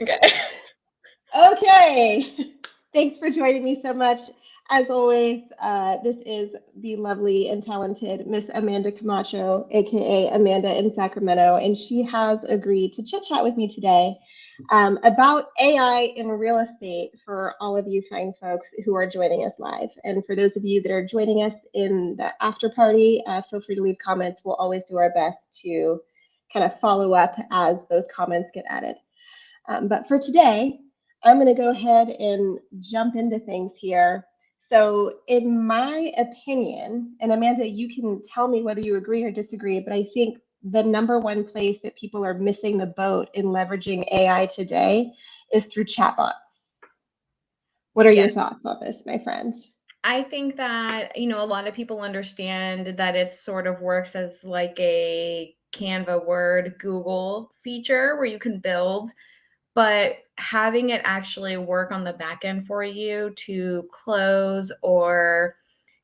Okay. Okay. Thanks for joining me so much. As always, this is the lovely and talented Miss Amanda Camacho, aka Amanda in Sacramento, and she has agreed to chit chat with me today about AI in real estate for all of you fine folks who are joining us live. And for those of you that are joining us in the after party, feel free to leave comments. We'll always do our best to kind of follow up as those comments get added. But for today, I'm going to go ahead and jump into things here. So, in my opinion, and Amanda, you can tell me whether you agree or disagree, but I think the number one place that people are missing the boat in leveraging AI today is through chatbots. What are Yeah. your thoughts on this, my friend? I think that, a lot of people understand that it sort of works as like a Canva, Word, Google feature where you can build, but having it actually work on the back end for you to close or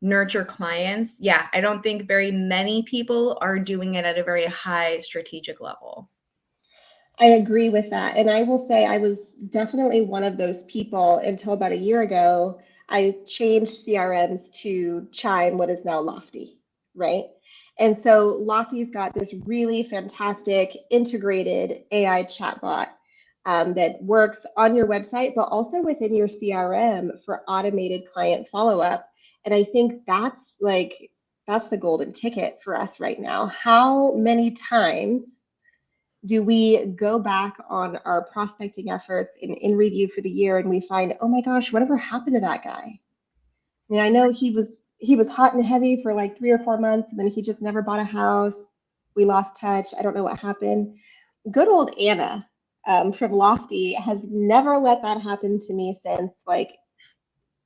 nurture clients, yeah, I don't think very many people are doing it at a very high strategic level. I agree with that. And I will say I was definitely one of those people until about a year ago. I changed CRMs to Chime, what is now Lofty, right? And so Lofty's got this really fantastic integrated AI chatbot that works on your website, but also within your CRM for automated client follow-up. And I think that's the golden ticket for us right now. How many times do we go back on our prospecting efforts in review for the year and we find, oh my gosh, whatever happened to that guy? I mean, I know he was hot and heavy for like 3 or 4 months, and then he just never bought a house. We lost touch. I don't know what happened. Good old Anna from Lofty has never let that happen to me since. Like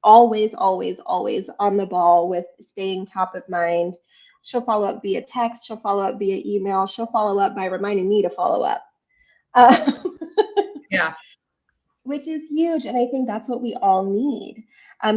always, always, always on the ball with staying top of mind. She'll follow up via text. She'll follow up via email. She'll follow up by reminding me to follow up. Uh, Yeah. which is huge. And I think that's what we all need.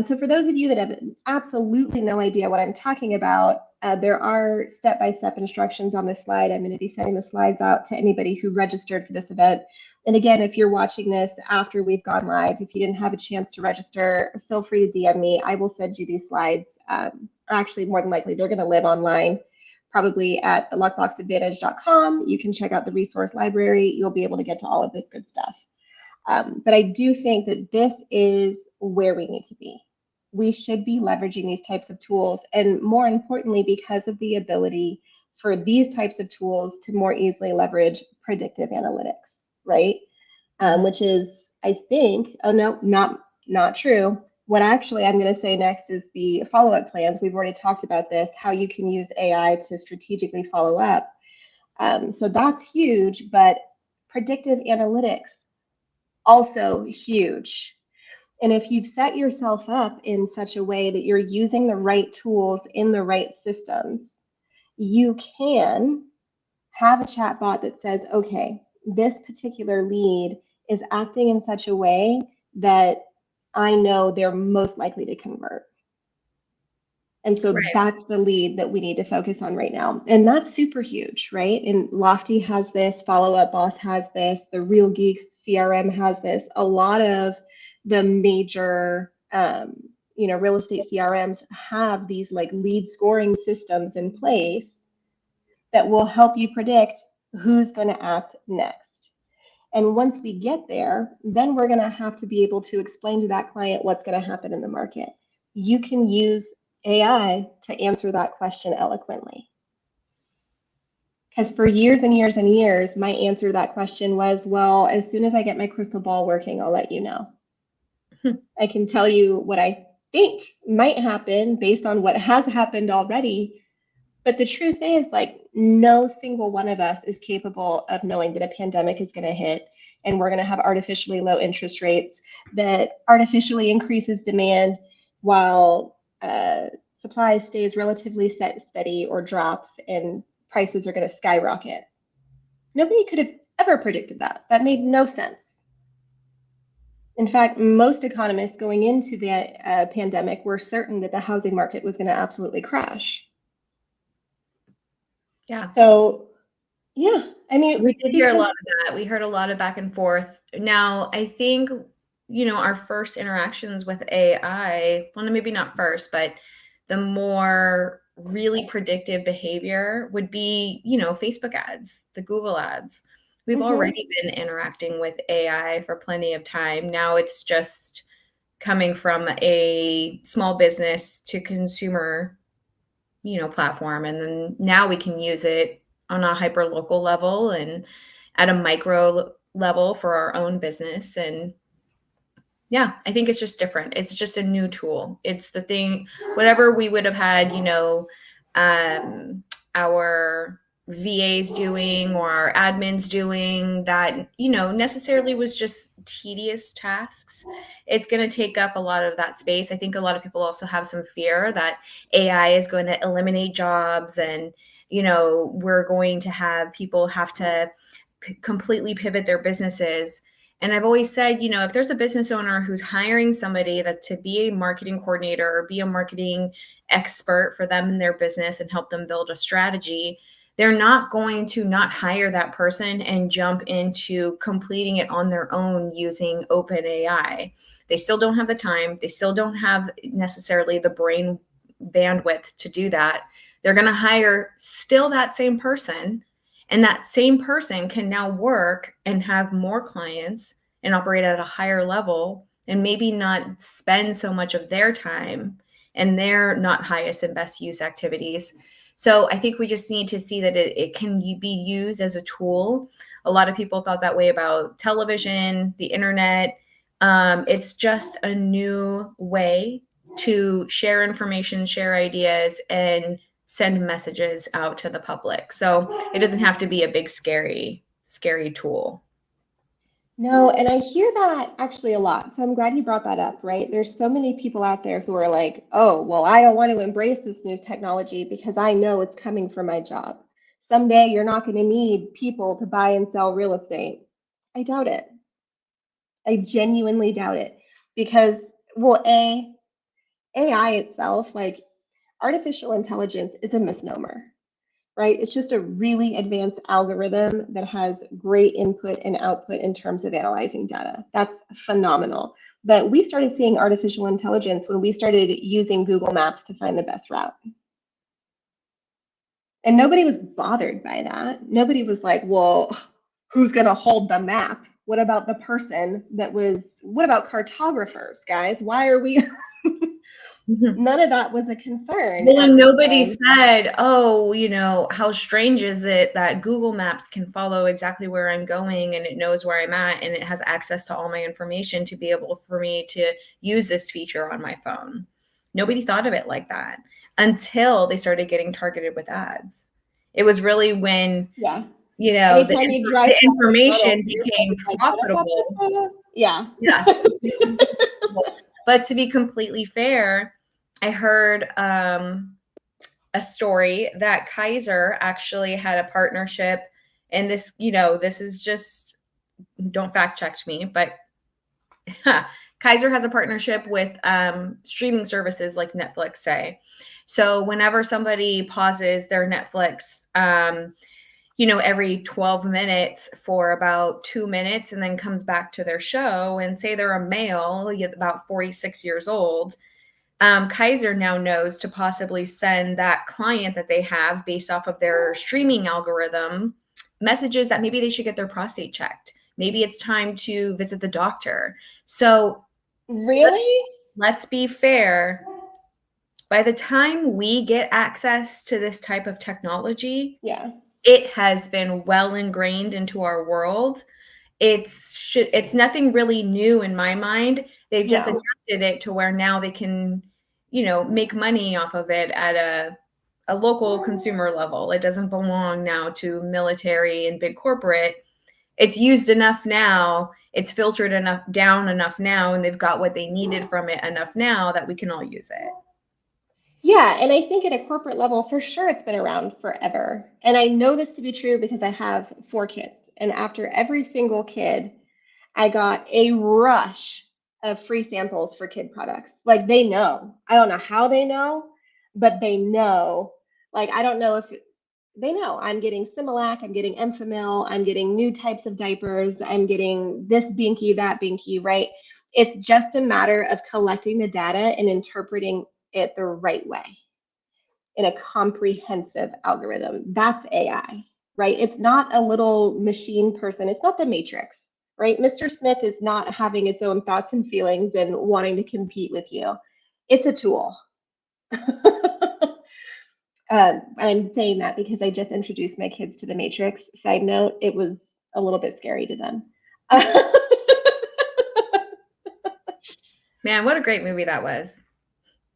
So, for those of you that have absolutely no idea what I'm talking about, there are step by step instructions on this slide. I'm going to be sending the slides out to anybody who registered for this event. And again, if you're watching this after we've gone live, if you didn't have a chance to register, feel free to DM me. I will send you these slides. Or actually, more than likely, they're going to live online, probably at the luckboxadvantage.com. You can check out the resource library. You'll be able to get to all of this good stuff. But I do think that this is where we need to be. We should be leveraging these types of tools, and more importantly, because of the ability for these types of tools to more easily leverage predictive analytics, right? Mhm. Which is, I think, oh no, not true. What actually I'm going to say next is the follow-up plans. We've already talked about this, how you can use AI to strategically follow up. So that's huge, but predictive analytics also huge. And if you've set yourself up in such a way that you're using the right tools in the right systems, you can have a chatbot that says, okay, this particular lead is acting in such a way that I know they're most likely to convert. And so Right. that's the lead that we need to focus on right now. And that's super huge, right? And Lofty has this, Follow Up Boss has this, the Real Geeks CRM has this. A lot of the major, real estate CRMs have these like lead scoring systems in place that will help you predict who's going to act next. And once we get there, then we're going to have to be able to explain to that client what's going to happen in the market. You can use AI to answer that question eloquently. Because for years and years and years, my answer to that question was, well, as soon as I get my crystal ball working, I'll let you know. I can tell you what I think might happen based on what has happened already. But the truth is, like, no single one of us is capable of knowing that a pandemic is going to hit and we're going to have artificially low interest rates that artificially increases demand while supply stays relatively steady or drops and prices are going to skyrocket. Nobody could have ever predicted that. That made no sense. In fact, most economists going into the pandemic were certain that the housing market was going to absolutely crash. Yeah. So Yeah. I mean, We did hear a lot because of that. We heard a lot of back and forth. Now, I think, our first interactions with AI, well, maybe not first, but the more really predictive behavior would be, Facebook ads, the Google ads. We've mhm. already been interacting with AI for plenty of time. Now it's just coming from a small business to consumer, platform. And then now we can use it on a hyper local level and at a micro level for our own business. And yeah, I think it's just different. It's just a new tool. It's the thing, whatever we would have had, um, our VAs doing or our admins doing that, necessarily was just tedious tasks. It's going to take up a lot of that space. I think a lot of people also have some fear that AI is going to eliminate jobs and, we're going to have people have to completely pivot their businesses. And I've always said, if there's a business owner who's hiring somebody that to be a marketing coordinator or be a marketing expert for them in their business and help them build a strategy, they're not going to not hire that person and jump into completing it on their own using OpenAI. They still don't have the time. They still don't have necessarily the brain bandwidth to do that. They're going to hire still that same person, and that same person can now work and have more clients and operate at a higher level and maybe not spend so much of their time and their not highest and best use activities. So I think we just need to see that it can be used as a tool. A lot of people thought that way about television, the internet. It's just a new way to share information, share ideas, and send messages out to the public. So it doesn't have to be a big, scary tool. No, and I hear that actually a lot. So I'm glad you brought that up, right? There's so many people out there who are like, oh, well, I don't want to embrace this new technology because I know it's coming for my job. Someday you're not going to need people to buy and sell real estate. I doubt it. I genuinely doubt it because, well, AI itself, like artificial intelligence, is a misnomer, right? It's just a really advanced algorithm that has great input and output in terms of analyzing data. That's phenomenal. But we started seeing artificial intelligence when we started using Google Maps to find the best route. And nobody was bothered by that. Nobody was like, well, who's going to hold the map? What about the person that was, what about cartographers, guys? Why are we, none of that was a concern Well, at and the nobody time. said, "Oh, how strange is it that Google Maps can follow exactly where I'm going and it knows where I'm at and it has access to all my information to be able for me to use this feature on my phone?" Nobody thought of it like that until they started getting targeted with ads. It was really when, Yeah. Anytime you drive the past a puddle, information your became phone's like, profitable. yeah. Yeah. But to be completely fair, I heard a story that Kaiser actually had a partnership, and this is just, don't fact check me, but Kaiser has a partnership with streaming services like Netflix, say. So whenever somebody pauses their Netflix, every 12 minutes for about 2 minutes and then comes back to their show, and say they're a male, about 46 years old, Kaiser now knows to possibly send that client that they have based off of their streaming algorithm messages that maybe they should get their prostate checked. Maybe it's time to visit the doctor. So let's, Really? let's be fair. By the time we get access to this type of technology, Yeah. it has been well ingrained into our world. It's nothing really new in my mind. They've just No. adapted it to where now they can, make money off of it at a local consumer level. It doesn't belong now to military and big corporate. It's used enough now. It's filtered enough down enough now, and they've got what they needed from it enough now that we can all use it. Yeah, and I think at a corporate level, for sure, it's been around forever. And I know this to be true because I have 4 kids. And after every single kid, I got a rush of free samples for kid products. Like they know. I don't know how they know, but they know. Like I don't know if They know I'm getting Similac, I'm getting Enfamil, I'm getting new types of diapers, I'm getting this binky, that binky, right? It's just a matter of collecting the data and interpreting it the right way in a comprehensive algorithm. That's AI, right? It's not a little machine person. It's not the Matrix, right? Mr. Smith is not having its own thoughts and feelings and wanting to compete with you. It's a tool. I'm saying that because I just introduced my kids to the Matrix. Side note, it was a little bit scary to them. Man, what a great movie that was.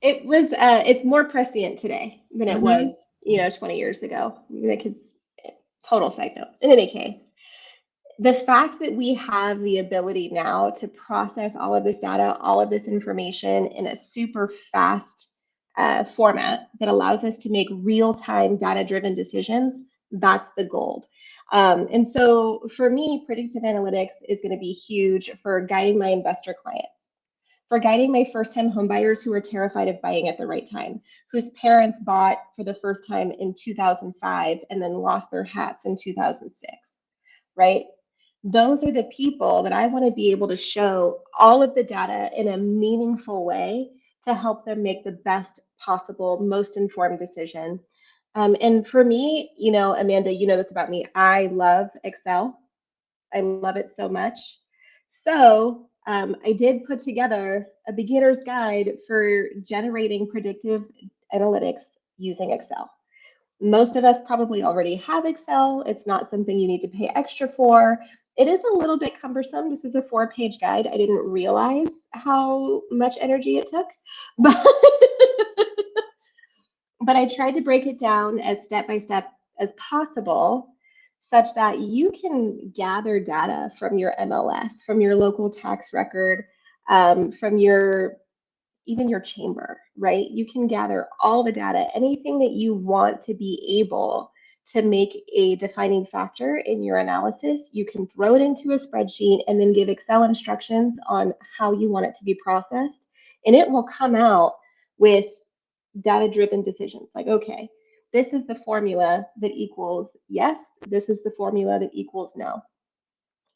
It was. It's more prescient today than it was, Mm-hmm. 20 years ago. The kids. Total side note. In any case, the fact that we have the ability now to process all of this data, all of this information in a super fast format that allows us to make real-time data-driven decisions, that's the gold. And so for me, predictive analytics is going to be huge for guiding my investor clients, for guiding my first-time homebuyers who are terrified of buying at the right time, whose parents bought for the first time in 2005 and then lost their hats in 2006, right? Those are the people that I want to be able to show all of the data in a meaningful way to help them make the best possible, most informed decision. And for me, Amanda, you know this about me. I love Excel. I love it so much. So I did put together a beginner's guide for generating predictive analytics using Excel. Most of us probably already have Excel. It's not something you need to pay extra for. It is a little bit cumbersome. This is a 4-page guide. I didn't realize how much energy it took, but but I tried to break it down as step by step as possible such that you can gather data from your MLS, from your local tax record, from even your chamber, right? You can gather all the data, anything that you want to be able to make a defining factor in your analysis, you can throw it into a spreadsheet and then give Excel instructions on how you want it to be processed. And it will come out with data-driven decisions like, okay, this is the formula that equals yes, this is the formula that equals no.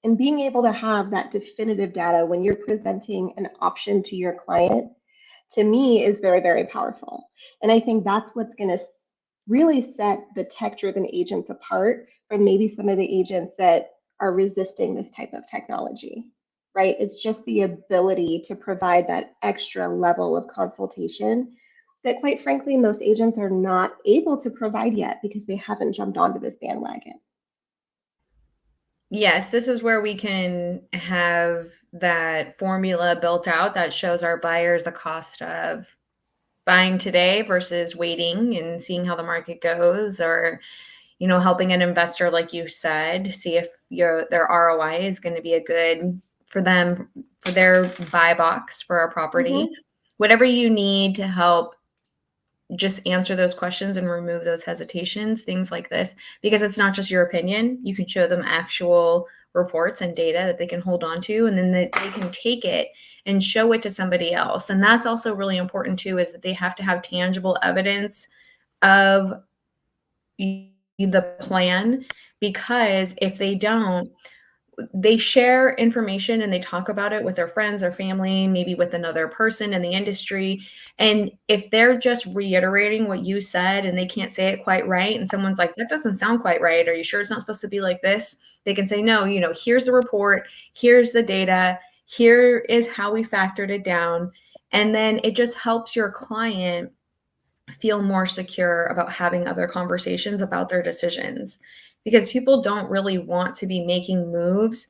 And being able to have that definitive data when you're presenting an option to your client, to me, is very, very powerful. And I think that's what's going to really set the tech-driven agents apart from maybe some of the agents that are resisting this type of technology, right? It's just the ability to provide that extra level of consultation that, quite frankly, most agents are not able to provide yet because they haven't jumped onto this bandwagon. Yes, this is where we can have that formula built out that shows our buyers the cost of buying today versus waiting and seeing how the market goes, or helping an investor, like you said, see if their ROI is going to be a good for them for their buy box for a property. Mm-hmm. Whatever you need to help just answer those questions and remove those hesitations, things like this, because it's not just your opinion. You can show them actual reports and data that they can hold on to, and then they can take it and show it to somebody else. And that's also really important too, is that they have to have tangible evidence of the plan, because if they don't, they share information and they talk about it with their friends or family, maybe with another person in the industry. And if they're just reiterating what you said and they can't say it quite right, and someone's like, that doesn't sound quite right, are you sure it's not supposed to be like this? They can say, no, here's the report, here's the data, here is how we factored it down. And then it just helps your client feel more secure about having other conversations about their decisions, because people don't really want to be making moves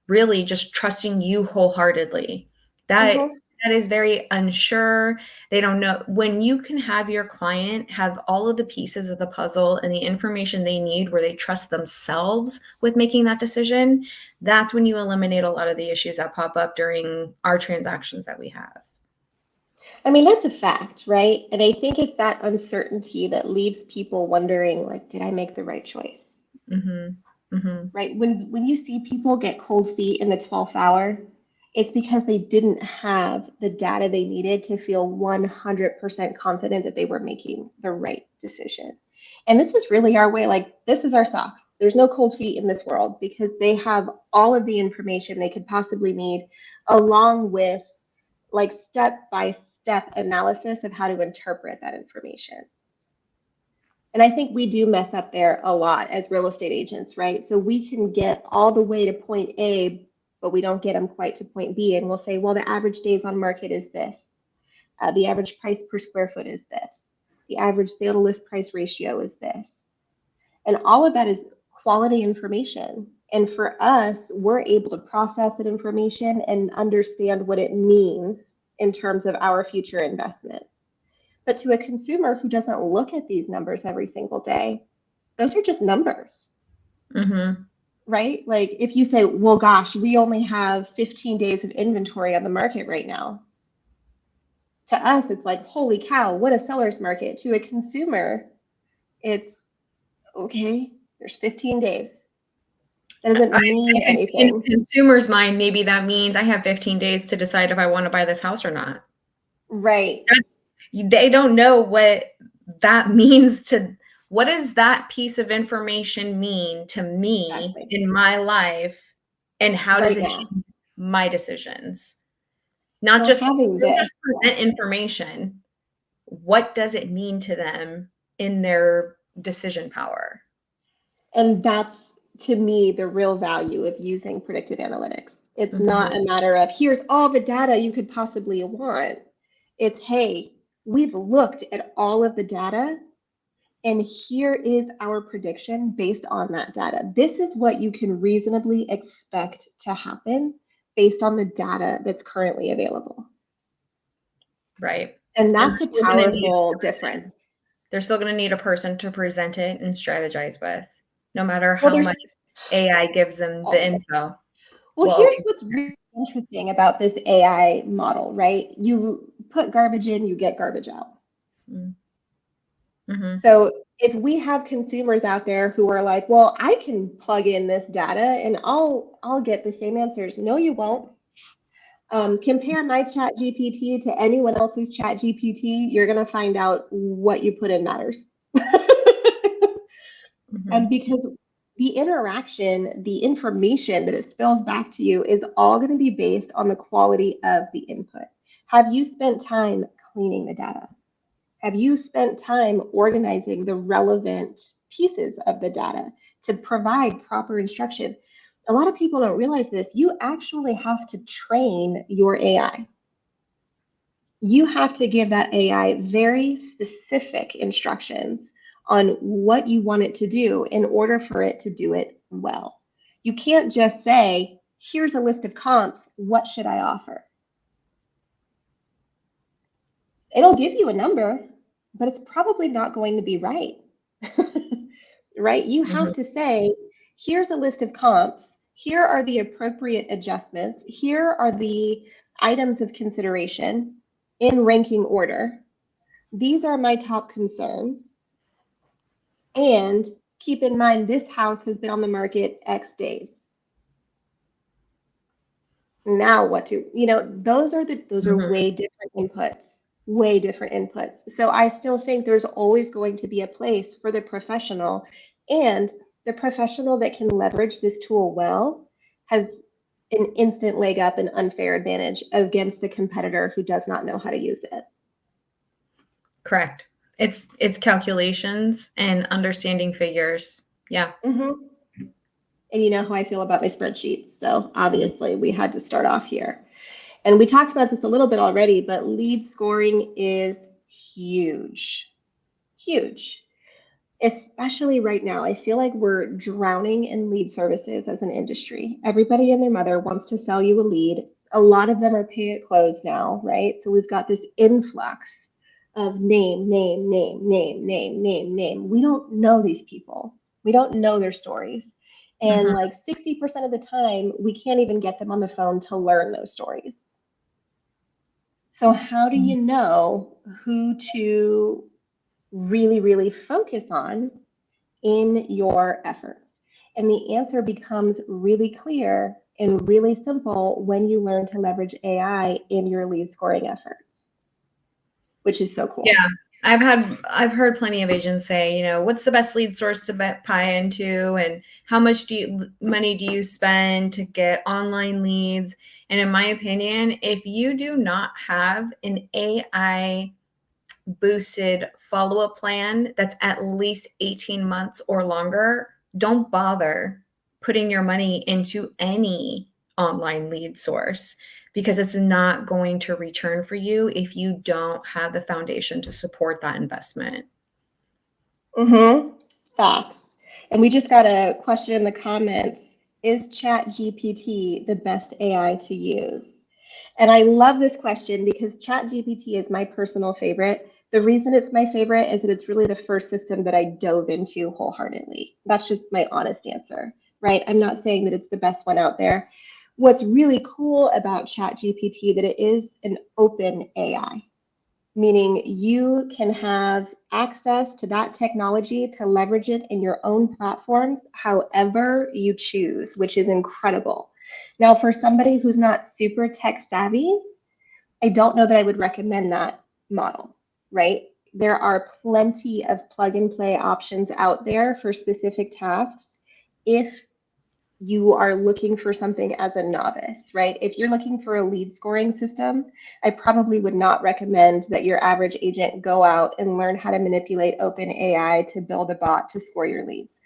really just trusting you wholeheartedly. That Mm-hmm. that is very unsure. They don't know. When you can have your client have all of the pieces of the puzzle and the information they need where they trust themselves with making that decision, that's when you eliminate a lot of the issues that pop up during our transactions that we have. I mean, that's a fact, right? And I think it's that uncertainty that leaves people wondering, like, did I make the right choice? Mhm. Mhm. Right? When you see people get cold feet in the 12th hour, it's because they didn't have the data they needed to feel 100% confident that they were making the right decision. And this is really our way, like, this is our socks. There's no cold feet in this world because they have all of the information they could possibly need, along with like step by step analysis of how to interpret that information. And I think we do mess up there a lot as real estate agents, right? So we can get all the way to point A, but we don't get them quite to point B. And we'll say, well, the average days on market is this. The average price per square foot is this. The average sale to list price ratio is this. And all of that is quality information. And for us, we're able to process that information and understand what it means in terms of our future investment. But to a consumer who doesn't look at these numbers every single day, those are just numbers, right? Like if you say, well, gosh, we only have 15 days of inventory on the market right now. To us, it's like, holy cow, what a seller's market. To a consumer, it's okay, there's 15 days. That doesn't mean anything. In a consumer's mind, maybe that means I have 15 days to decide if I want to buy this house or not. Right. They don't know what that means to, what does that piece of information mean to me in my life, and how does it change my decisions? Not just present information. What does it mean to them in their decision power? And that's, to me, the real value of using predictive analytics. It's not a matter of here's all the data you could possibly want. It's, hey, we've looked at all of the data and here is our prediction based on that data. This is what you can reasonably expect to happen based on the data that's currently available. Right. And that's a powerful difference. They're still going to need a person to present it and strategize with, no matter how much AI gives them the info. Well, here's what's really interesting about this AI model, right? You put garbage in, you get garbage out. So if we have consumers out there who are like, well, I can plug in this data and I'll get the same answers. No, you won't. Compare my chat GPT to anyone else's chat GPT, you're going to find out what you put in matters. And because the interaction, the information that it spills back to you is all going to be based on the quality of the input. Have you spent time cleaning the data? Have you spent time organizing the relevant pieces of the data to provide proper instruction? A lot of people don't realize this. You actually have to train your AI. You have to give that AI very specific instructions on what you want it to do in order for it to do it well. You can't just say, here's a list of comps, what should I offer? It'll give you a number, but it's probably not going to be right. Right? You have to say, here's a list of comps, here are the appropriate adjustments, here are the items of consideration in ranking order. These are my top concerns. And keep in mind, this house has been on the market X days. Now what to, those are way different inputs, way different inputs. So I still think there's always going to be a place for the professional, and the professional that can leverage this tool well has an instant leg up, an unfair advantage against the competitor who does not know how to use it. Correct. It's calculations and understanding figures. Yeah. And you know how I feel about my spreadsheets. So obviously we had to start off here. And we talked about this a little bit already, but lead scoring is huge, huge. Especially right now, I feel like we're drowning in lead services as an industry. Everybody and their mother wants to sell you a lead. A lot of them are pay at close now, right? So we've got this influx of name. We don't know these people. We don't know their stories. And like 60% of the time, we can't even get them on the phone to learn those stories. So how do you know who to really, really focus on in your efforts? And the answer becomes really clear and really simple when you learn to leverage AI in your lead scoring efforts, which is so cool. Yeah. I've heard plenty of agents say, you know, what's the best lead source to buy into, and how much money do you spend to get online leads? And in my opinion, if you do not have an AI boosted follow-up plan that's at least 18 months or longer, don't bother putting your money into any online lead source, because it's not going to return for you if you don't have the foundation to support that investment. Mm-hmm. Facts. And we just got a question in the comments. Is ChatGPT the best AI to use? And I love this question because ChatGPT is my personal favorite. The reason it's my favorite is that it's really the first system that I dove into wholeheartedly. That's just my honest answer, right? I'm not saying that it's the best one out there. What's really cool about ChatGPT that it is an open AI, meaning you can have access to that technology to leverage it in your own platforms however you choose, which is incredible. Now, for somebody who's not super tech savvy, I don't know that I would recommend that model, right? There are plenty of plug and play options out there for specific tasks if you are looking for something as a novice, right? If you're looking for a lead scoring system, I probably would not recommend that your average agent go out and learn how to manipulate OpenAI to build a bot to score your leads.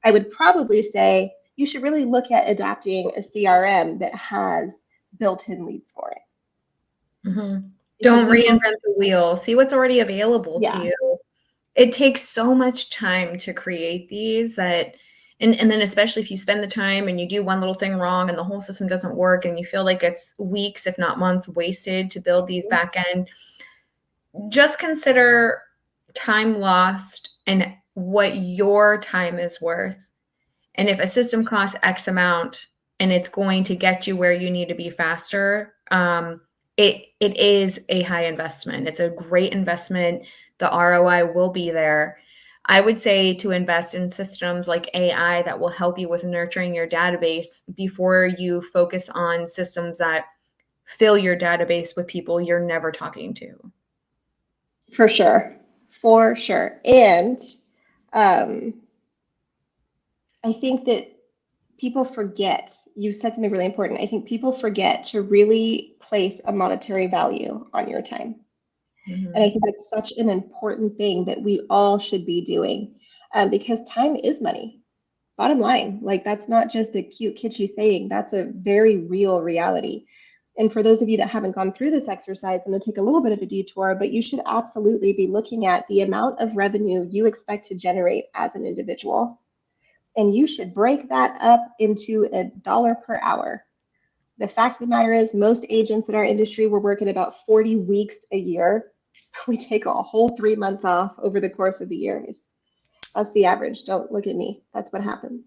I would probably say you should really look at adapting a CRM that has built-in lead scoring. Mm-hmm. Because Don't reinvent the wheel. See what's already available to you. It takes so much time to create these that, and then especially if you spend the time and you do one little thing wrong and the whole system doesn't work and you feel like it's weeks, if not months, wasted to build these back end, just consider time lost and what your time is worth. And if a system costs X amount and it's going to get you where you need to be faster, it is a high investment. It's a great investment. The ROI will be there. I would say to invest in systems like AI that will help you with nurturing your database before you focus on systems that fill your database with people you're never talking to. For sure. For sure. And I think that people forget, you said something really important. I think people forget to really place a monetary value on your time. Mm-hmm. And I think that's such an important thing that we all should be doing, because time is money. Bottom line, like that's not just a cute, kitschy saying, that's a very real reality. And for those of you that haven't gone through this exercise, I'm going to take a little bit of a detour, but you should absolutely be looking at the amount of revenue you expect to generate as an individual. And you should break that up into $1 per hour. The fact of the matter is, most agents in our industry, we're working about 40 weeks a year. We take a whole 3 months off over the course of the year. That's the average. Don't look at me. That's what happens.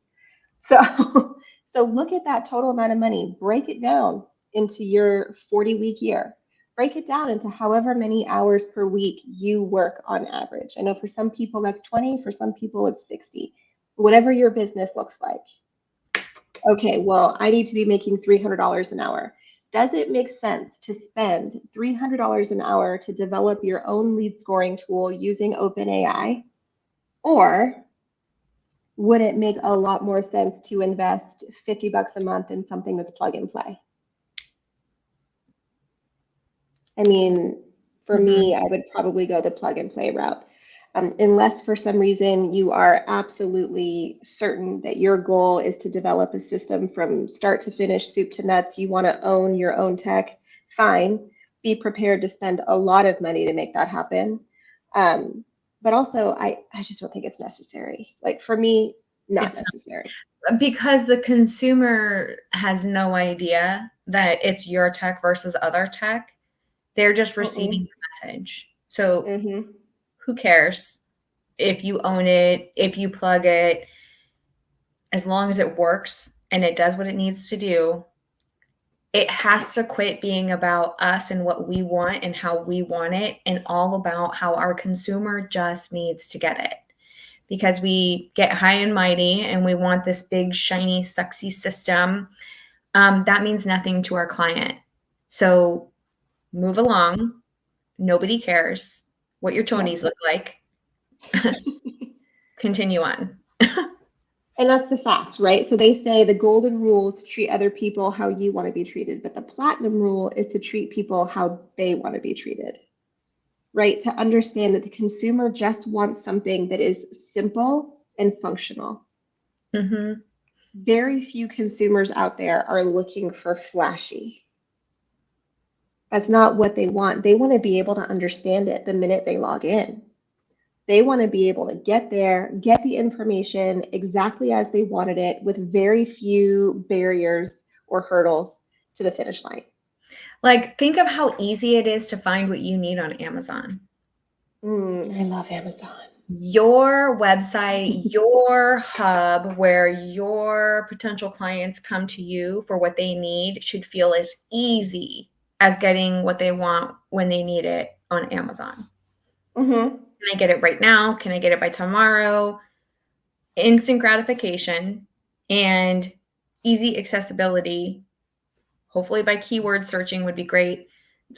So, so look at that total amount of money. Break it down into your 40-week year. Break it down into however many hours per week you work on average. I know for some people that's 20, for some people it's 60. Whatever your business looks like. Okay, well, I need to be making $300 an hour. Does it make sense to spend $300 an hour to develop your own lead scoring tool using OpenAI? Or would it make a lot more sense to invest $50 a month in something that's plug and play? I mean, for me, I would probably go the plug and play route. Unless for some reason you are absolutely certain that your goal is to develop a system from start to finish, soup to nuts, you want to own your own tech, fine. Be prepared to spend a lot of money to make that happen. But also, I just don't think it's necessary. Like for me, not necessary. Because the consumer has no idea that it's your tech versus other tech. They're just receiving the message. So who cares if you own it, if you plug it, as long as it works and it does what it needs to do. It has to quit being about us and what we want and how we want it, and all about how our consumer just needs to get it. Because we get high and mighty and we want this big, shiny, sexy system. That means nothing to our client. So move along. Nobody cares. what your Yeah. chonies look like. Continue on. And that's the fact, right? So they say the golden rule is to treat other people how you want to be treated, but the platinum rule is to treat people how they want to be treated, right? To understand that the consumer just wants something that is simple and functional. Mm-hmm. Very few consumers out there are looking for flashy. That's not what they want. They want to be able to understand it the minute they log in. They want to be able to get there, get the information exactly as they wanted it with very few barriers or hurdles to the finish line. Like, think of how easy it is to find what you need on Amazon. I love Amazon. Your website, your hub where your potential clients come to you for what they need should feel as easy as getting what they want when they need it on Amazon. Mm-hmm. Can I get it right now? Can I get it by tomorrow? Instant gratification and easy accessibility, hopefully by keyword searching would be great.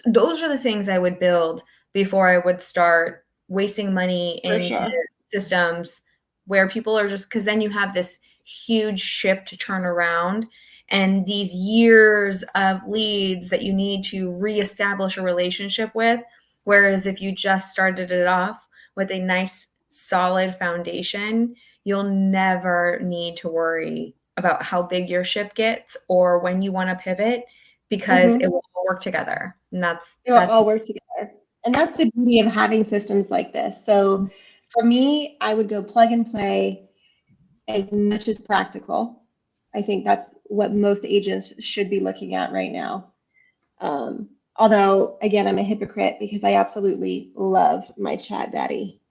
Those are the things I would build before I would start wasting money For into sure. systems where people are just, because then you have this huge ship to turn around and these years of leads that you need to reestablish a relationship with. Whereas if you just started it off with a nice solid foundation, you'll never need to worry about how big your ship gets or when you want to pivot, because it Mm-hmm. will all work together. And It'll that's all work together. And that's the beauty of having systems like this. So for me, I would go plug and play as much as practical. I think that's what most agents should be looking at right now. Although, again, I'm a hypocrite because I absolutely love my chat daddy,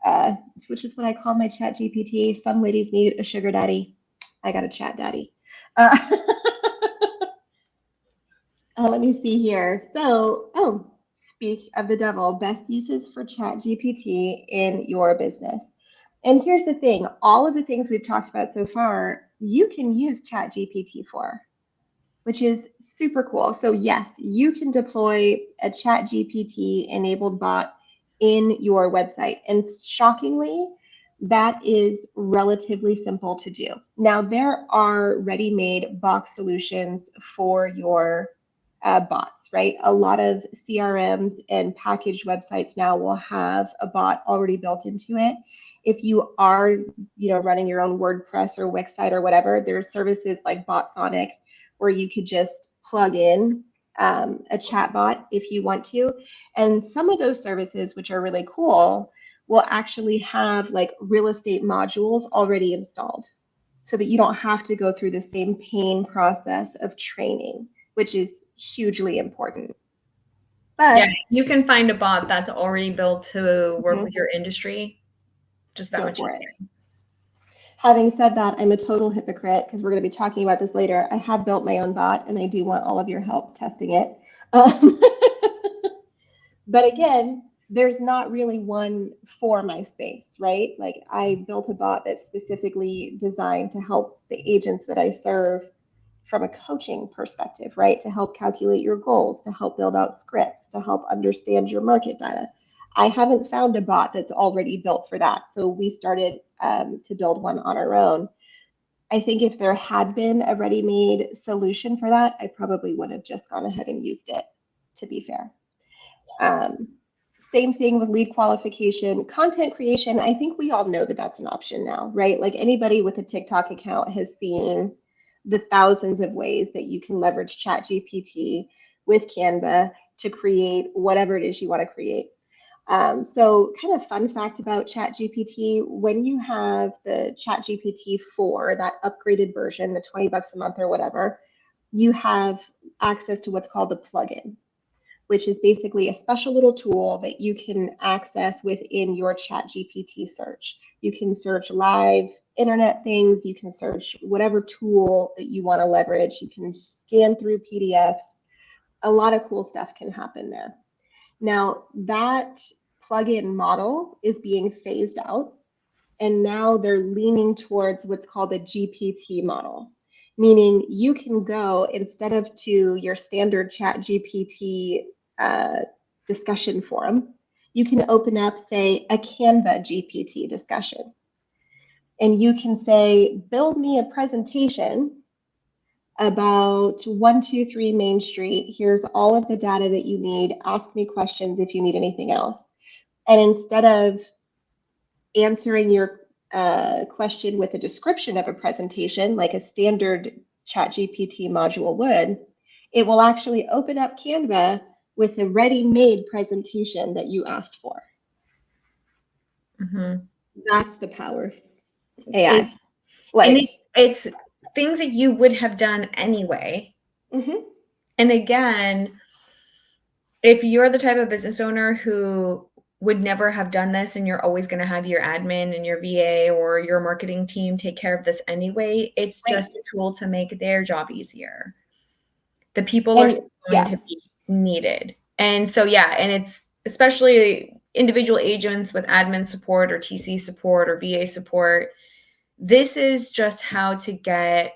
which is what I call my chat GPT. Some ladies need a sugar daddy. I got a chat daddy. Uh, let me see here. So, speak of the devil, best uses for chat GPT in your business. And here's the thing, all of the things we've talked about so far, you can use chat GPT for, which is super cool. So yes, you can deploy a chat GPT enabled bot in your website. And shockingly, that is relatively simple to do. Now, there are ready-made box solutions for your bots, right? A lot of CRMs and packaged websites now will have a bot already built into it. If you are, running your own WordPress or Wix site or whatever, there's services like BotSonic where you could just plug in a chat bot if you want to. And some of those services, which are really cool, will actually have like real estate modules already installed so that you don't have to go through the same pain process of training, which is hugely important. Yeah, But you can find a bot that's already built to work with Mhm. your industry. Just that Go much for it. easier. Having said that, I'm a total hypocrite because we're going to be talking about this later. I have built my own bot and I do want all of your help testing it. Um, But again, there's not really one for my space, right? Like I built a bot that's specifically designed to help the agents that I serve from a coaching perspective, right? To help calculate your goals, to help build out scripts, to help understand your market data. I haven't found a bot that's already built for that. So we started to build one on our own. I think if there had been a ready-made solution for that, I probably would have just gone ahead and used it, to be fair. Um, Same thing with lead qualification, content creation. I think we all know that that's an option now, right? Like anybody with a TikTok account has seen the thousands of ways that you can leverage ChatGPT with Canva to create whatever it is you want to create. So kind of fun fact about ChatGPT, when you have the ChatGPT 4, that upgraded version, the 20 bucks a month or whatever, you have access to what's called the plugin, which is basically a special little tool that you can access within your chat GPT search. You can search live internet things, you can search whatever tool that you want to leverage, you can scan through PDFs. A lot of cool stuff can happen there. Now, that plugin model is being phased out, and now they're leaning towards what's called a GPT model, meaning you can go instead of to your standard chat GPT discussion forum, you can open up, say, a Canva GPT discussion. And you can say, build me a presentation about 123 Main Street. Here's all of the data that you need. Ask me questions if you need anything else. And instead of answering your question with a description of a presentation, like a standard ChatGPT module would, it will actually open up Canva with a ready-made presentation that you asked for. Mm-hmm. That's the power of AI. It's things that you would have done anyway. Mm-hmm. And again, if you're the type of business owner who would never have done this and you're always going to have your admin and your VA or your marketing team take care of this anyway, it's just a tool to make their job easier. The people are still going to be needed. And so, and it's especially individual agents with admin support or TC support or VA support. This is just how to get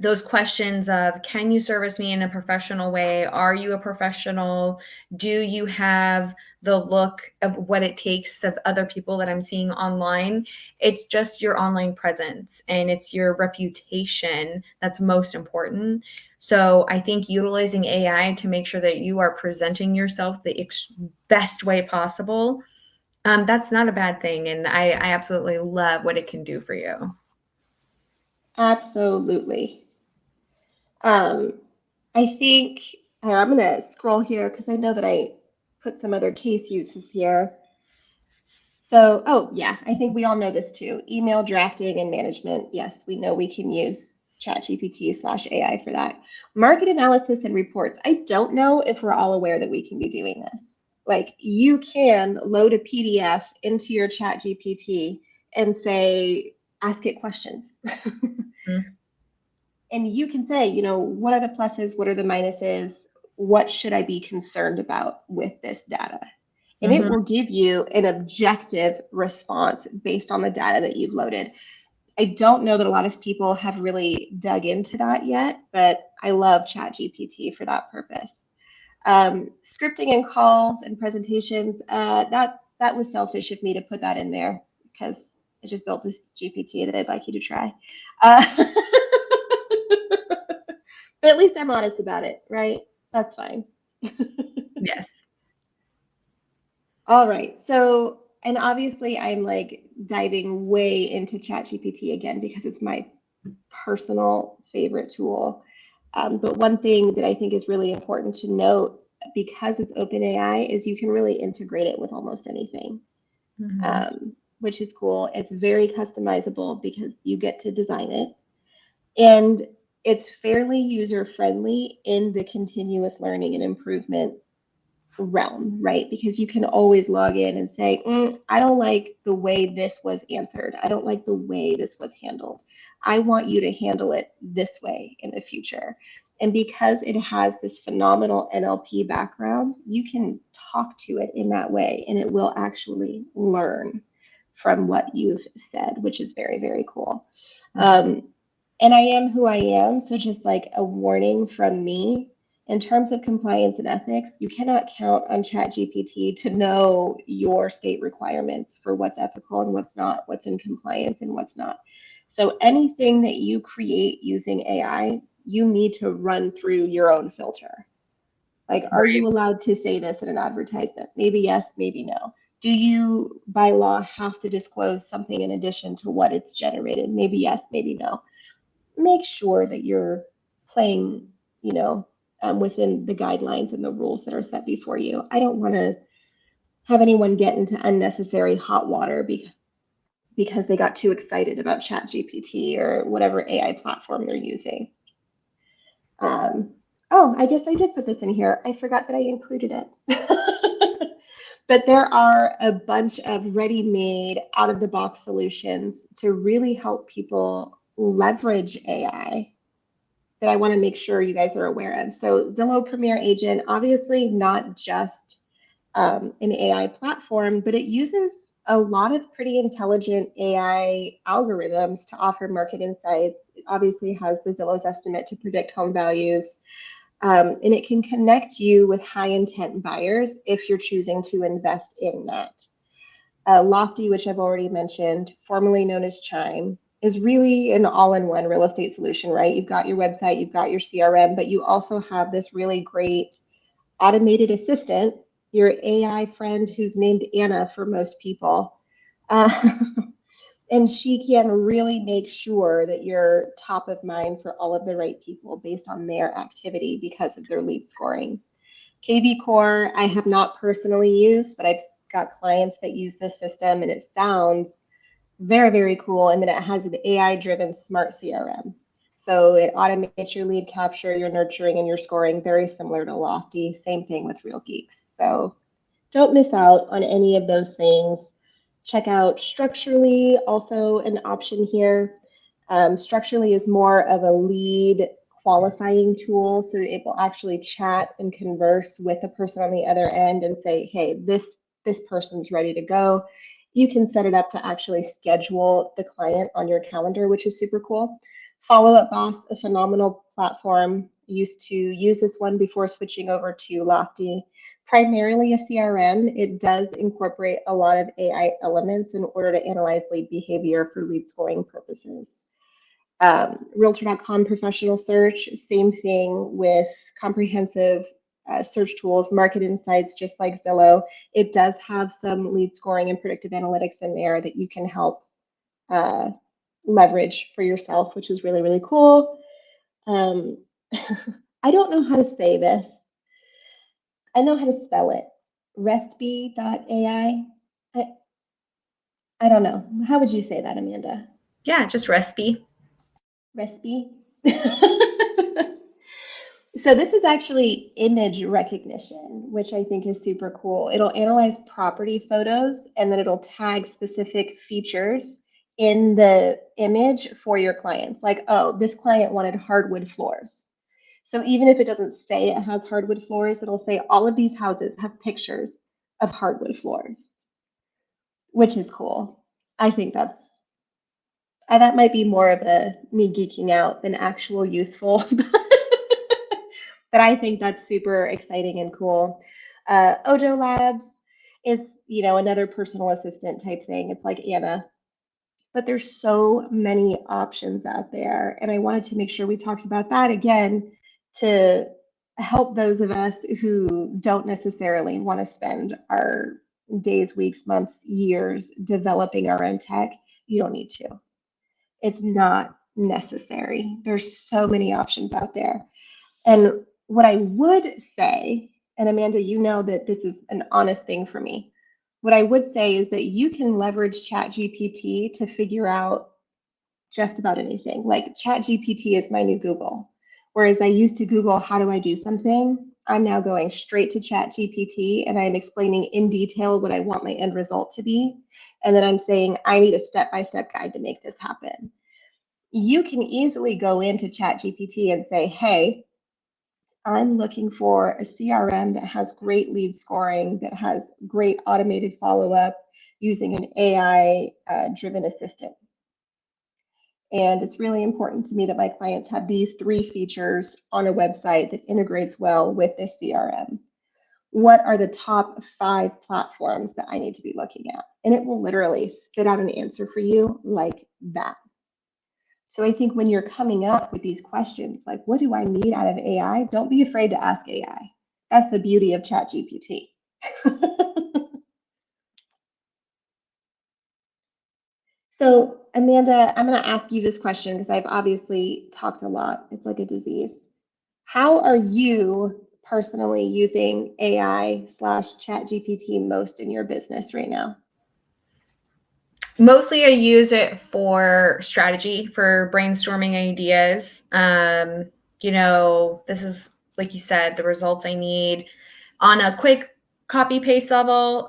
those questions of, can you service me in a professional way? Are you a professional? Do you have the look of what it takes of other people that I'm seeing online? It's just your online presence and it's your reputation that's most important. So I think utilizing AI to make sure that you are presenting yourself the best way possible, that's not a bad thing. And I absolutely love what it can do for you. Absolutely. I think I'm going to scroll here because I know that I put some other case uses here. So, I think we all know this too. Email drafting and management. Yes, we know we can use ChatGPT/AI for that. Market analysis and reports. I don't know if we're all aware that we can be doing this. Like, you can load a PDF into your ChatGPT and say, ask it questions. Mm-hmm. And you can say, what are the pluses? What are the minuses? What should I be concerned about with this data? And it will give you an objective response based on the data that you've loaded. I don't know that a lot of people have really dug into that yet, but I love ChatGPT for that purpose. Scripting and calls and presentations, that was selfish of me to put that in there because I just built this GPT that I'd like you to try. But at least I'm honest about it, right? That's fine. Yes. All right. So, and obviously I'm like diving way into ChatGPT again because it's my personal favorite tool. But one thing that I think is really important to note, because it's OpenAI, is you can really integrate it with almost anything, which is cool. It's very customizable because you get to design it. And it's fairly user-friendly in the continuous learning and improvement realm, right? Because you can always log in and say, I don't like the way this was answered. I don't like the way this was handled. I want you to handle it this way in the future. And because it has this phenomenal NLP background, you can talk to it in that way and it will actually learn from what you've said, which is very, very cool. And I am who I am. So just like a warning from me, in terms of compliance and ethics, you cannot count on ChatGPT to know your state requirements for what's ethical and what's not, what's in compliance and what's not. So anything that you create using AI, you need to run through your own filter. Like, are you allowed to say this in an advertisement? Maybe yes, maybe no. Do you, by law, have to disclose something in addition to what it's generated? Maybe yes, maybe no. Make sure that you're playing, within the guidelines and the rules that are set before you. I don't want to have anyone get into unnecessary hot water because they got too excited about ChatGPT or whatever AI platform they're using. I guess I did put this in here. I forgot that I included it. But there are a bunch of ready-made, out-of-the-box solutions to really help people leverage AI that I want to make sure you guys are aware of. So Zillow Premier Agent, obviously not just an AI platform, but it uses a lot of pretty intelligent AI algorithms to offer market insights. It obviously has the Zillow's estimate to predict home values. And it can connect you with high intent buyers if you're choosing to invest in that. Lofty, which I've already mentioned, formerly known as Chime, is really an all-in-one real estate solution, right? You've got your website, you've got your CRM, but you also have this really great automated assistant, your AI friend who's named Anna for most people. Uh, and she can really make sure that you're top of mind for all of the right people based on their activity because of their lead scoring. KV Core, I have not personally used, but I've got clients that use this system and it sounds very, very cool. And then it has an AI-driven smart CRM. So it automates your lead capture, your nurturing, and your scoring, very similar to Lofty. Same thing with Real Geeks. So don't miss out on any of those things. Check out Structurally, also an option here. Structurally is more of a lead qualifying tool, so it will actually chat and converse with the person on the other end and say, hey, this person's ready to go. You can set it up to actually schedule the client on your calendar, which is super cool. Follow Up Boss, a phenomenal platform. Used to use this one before switching over to Lofty. Primarily a CRM, it does incorporate a lot of AI elements in order to analyze lead behavior for lead scoring purposes. Realtor.com professional search, same thing with comprehensive search tools, market insights, just like Zillow. It does have some lead scoring and predictive analytics in there that you can help leverage for yourself, which is really, really cool. I don't know how to say this. I know how to spell it. Restbee.ai. I don't know. How would you say that, Amanda? Yeah, just recipe. Recipe. So this is actually image recognition, which I think is super cool. It'll analyze property photos and then it'll tag specific features in the image for your clients. Like, oh, this client wanted hardwood floors. So even if it doesn't say it has hardwood floors, it'll say all of these houses have pictures of hardwood floors, which is cool. I think that might be more of a me geeking out than actual useful. But I think that's super exciting and cool. Ojo Labs is, another personal assistant type thing. It's like Anna, but there's so many options out there. And I wanted to make sure we talked about that again to help those of us who don't necessarily want to spend our days, weeks, months, years developing our own tech. You don't need to. It's not necessary. There's so many options out there. And what I would say, and Amanda, you know that this is an honest thing for me. What I would say is that you can leverage ChatGPT to figure out just about anything. Like ChatGPT is my new Google. Whereas I used to Google, how do I do something? I'm now going straight to ChatGPT and I'm explaining in detail what I want my end result to be. And then I'm saying, I need a step-by-step guide to make this happen. You can easily go into ChatGPT and say, hey, I'm looking for a CRM that has great lead scoring, that has great automated follow-up using an AI driven assistant. And it's really important to me that my clients have these 3 features on a website that integrates well with this CRM. What are the top 5 platforms that I need to be looking at? And it will literally spit out an answer for you like that. So I think when you're coming up with these questions, like, what do I need out of AI? Don't be afraid to ask AI. That's the beauty of ChatGPT. So Amanda, I'm going to ask you this question because I've obviously talked a lot. It's like a disease. How are you personally using AI/ChatGPT most in your business right now? Mostly I use it for strategy, for brainstorming ideas. This is, like you said, the results I need on a quick copy paste level.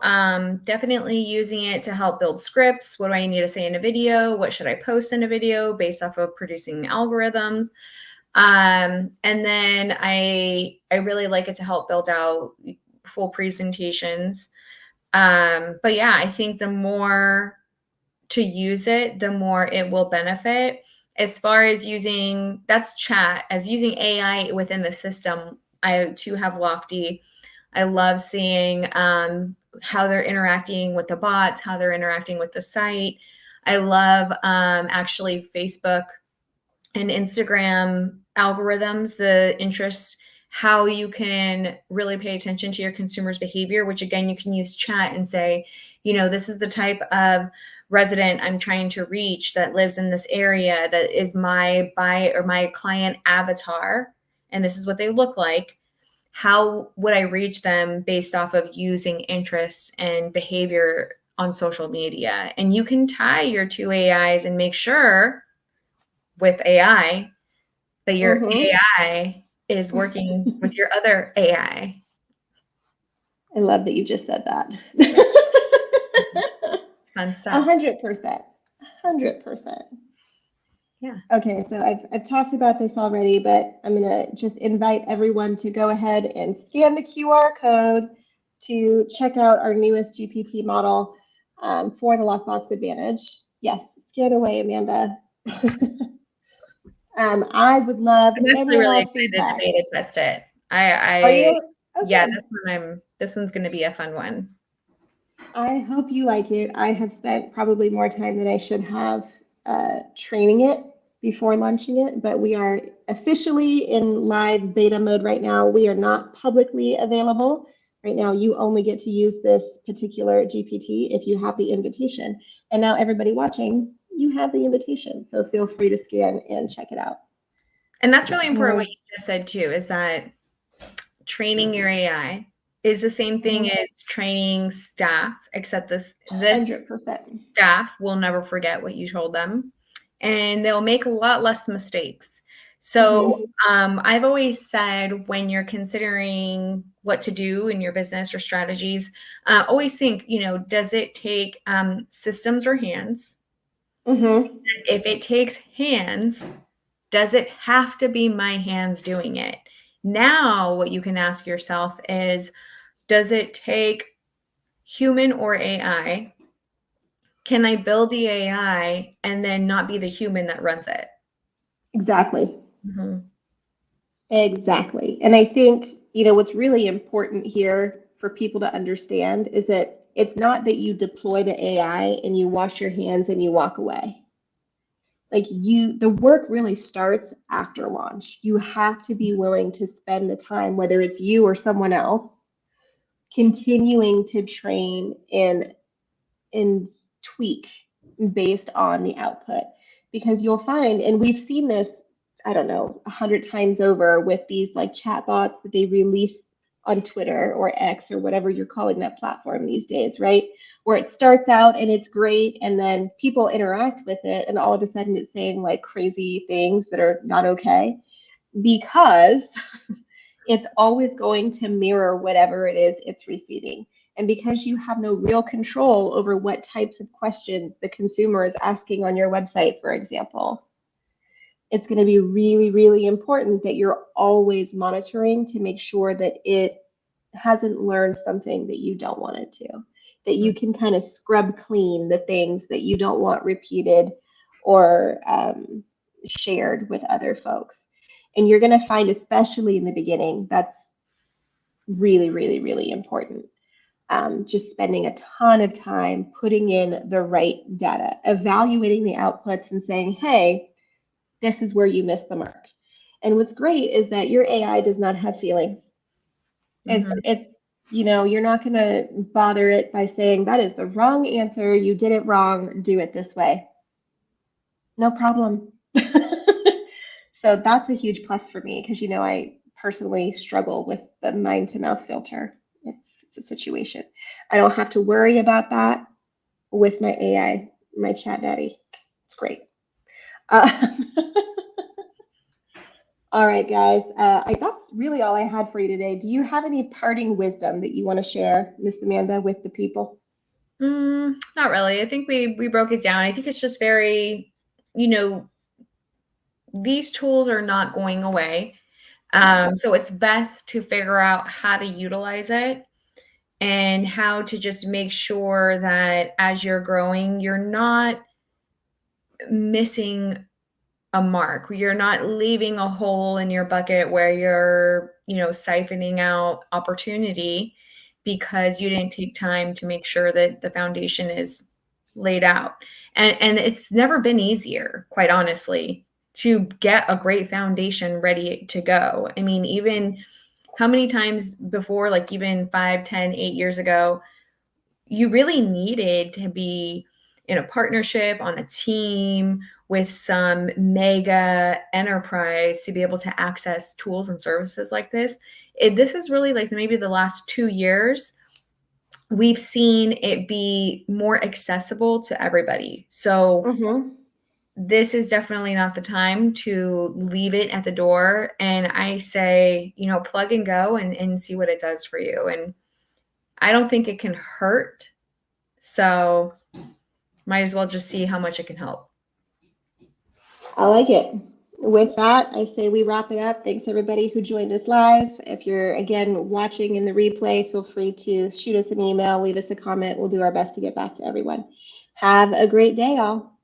Definitely using it to help build scripts. What do I need to say in a video? What should I post in a video based off of producing algorithms? And then I really like it to help build out full presentations. But yeah, I think the more to use it, the more it will benefit. as far as using, that's chat, as using AI within the system, I too have Lofty. I love seeing how they're interacting with the bots, how they're interacting with the site. I love actually Facebook and Instagram algorithms, the interests, how you can really pay attention to your consumers' behavior, which again, you can use chat and say, this is the type of resident I'm trying to reach that lives in this area, that is my buy or my client avatar, and this is what they look like. How would I reach them based off of using interests and behavior on social media? And you can tie your two AIs and make sure with AI that your AI is working with your other AI. I love that you just said that. Fun stuff. 100%. 100%. Yeah. Okay, so I've talked about this already, but I'm gonna just invite everyone to go ahead and scan the QR code to check out our newest GPT model for the Lockbox Advantage. Yes, scan away, Amanda. I would love I'm any actually and really all excited feedback. to beta test it. Are you? Yeah, Okay. this one's going to be a fun one. I hope you like it. I have spent probably more time than I should have training it before launching it, but we are officially in live beta mode right now. We are not publicly available. Right now, you only get to use this particular GPT if you have the invitation. And now everybody watching, you have the invitation. So feel free to scan and check it out. And that's really important what you just said too, is that training your AI is the same thing as training staff, except this 100%. staff will never forget what you told them, and they'll make a lot less mistakes. So I've always said, when you're considering what to do in your business or strategies, always think, does it take systems or hands? If it takes hands, does it have to be my hands doing it? Now, what you can ask yourself is, does it take human or AI? Can I build the AI and then not be the human that runs it? Exactly. Exactly. And I think, what's really important here for people to understand is that it's not that you deploy the AI and you wash your hands and you walk away. Like the work really starts after launch. You have to be willing to spend the time, whether it's you or someone else, continuing to train and tweak based on the output. Because you'll find, and we've seen this, I don't know, 100 times over with these like chatbots that they release on Twitter or X or whatever you're calling that platform these days, right? Where it starts out and it's great, and then people interact with it, and all of a sudden it's saying like crazy things that are not okay, because it's always going to mirror whatever it is it's receiving. And because you have no real control over what types of questions the consumer is asking on your website, for example, it's going to be really, really important that you're always monitoring to make sure that it hasn't learned something that you don't want it to, that you can kind of scrub clean the things that you don't want repeated or shared with other folks. And you're going to find, especially in the beginning, that's really, really, really important. Just spending a ton of time putting in the right data, evaluating the outputs and saying, hey, this is where you missed the mark. And what's great is that your AI does not have feelings. It's you're not going to bother it by saying, that is the wrong answer, you did it wrong, do it this way. No problem. So that's a huge plus for me, because I personally struggle with the mind to mouth filter. It's a situation. I don't have to worry about that with my AI, my chat daddy. It's great. All right, guys. That's really all I had for you today. Do you have any parting wisdom that you want to share, Miss Amanda, with the people? Not really. I think we broke it down. I think it's just very, these tools are not going away. So it's best to figure out how to utilize it and how to just make sure that as you're growing, you're not missing a mark. You're not leaving a hole in your bucket where you're, siphoning out opportunity because you didn't take time to make sure that the foundation is laid out. And it's never been easier, quite honestly, to get a great foundation ready to go. I mean, even how many times before, like even 5, 10, 8 years ago, you really needed to be in a partnership on a team with some mega enterprise to be able to access tools and services like this. This is really like maybe the last 2 years, we've seen it be more accessible to everybody. So Mm-hmm. this is definitely not the time to leave it at the door. And I say, plug and go and see what it does for you. And I don't think it can hurt. So might as well just see how much it can help. I like it. With that, I say we wrap it up. Thanks everybody who joined us live. If you're again watching in the replay, feel free to shoot us an email, leave us a comment. We'll do our best to get back to everyone. Have a great day, all.